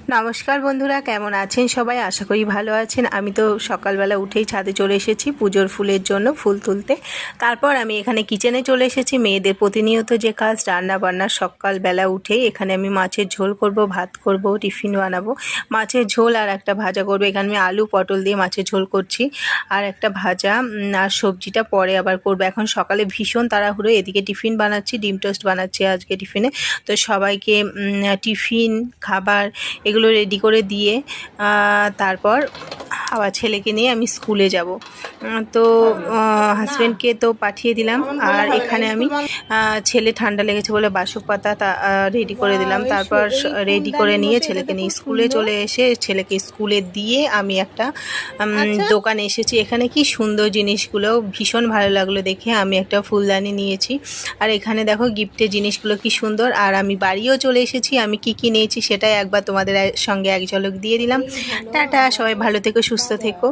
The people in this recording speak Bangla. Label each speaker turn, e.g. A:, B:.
A: নমস্কার বন্ধুরা, কেমন আছেন সবাই? আশা করি ভালো আছেন। আমি তো সকালবেলা উঠেই ছাদে চলে এসেছি পুজোর ফুলের জন্য ফুল তুলতে। তারপর আমি এখানে কিচেনে চলে এসেছি। মেয়েদের প্রতিনিয়ত যে কাজ রান্না বান্না, সকালবেলা উঠেই এখানে আমি মাছের ঝোল করব, ভাত করব, টিফিন বানাবো। মাছের ঝোল আর একটা ভাজা করব। এখানে আমি আলু পটল দিয়ে মাছের ঝোল করছি, আর একটা ভাজা আর সবজিটা পরে আবার করব। এখন সকালে ভীষণ তাড়াহুড়ো, এদিকে টিফিন বানাচ্ছি, ডিম টোস্ট বানাচ্ছি আজকে টিফিনে। তো সবাইকে টিফিন খাবার এগুলো রেডি করে দিয়ে তারপর আবার ছেলেকে নিয়ে আমি স্কুলে যাব। তো হাজব্যান্ডকে তো পাঠিয়ে দিলাম, আর এখানে আমি ছেলে ঠান্ডা লেগেছে বলে বাসক পাতা রেডি করে দিলাম। তারপর রেডি করে নিয়ে ছেলেকে নিয়ে স্কুলে চলে এসে ছেলেকে স্কুলে দিয়ে আমি একটা দোকানে এসেছি। এখানে কি সুন্দর জিনিসগুলো, ভীষণ ভালো লাগলো দেখে। আমি একটা ফুলদানি নিয়েছি, আর এখানে দেখো গিফটের জিনিসগুলো কি সুন্দর। আর আমি বাড়িও চলে এসেছি। আমি কি নিয়েছি সেটাই একবার তোমাদের সঙ্গে এক ঝলক দিয়ে দিলাম। টাটা, সবাই ভালো থেকো, সুস্থ থেকো।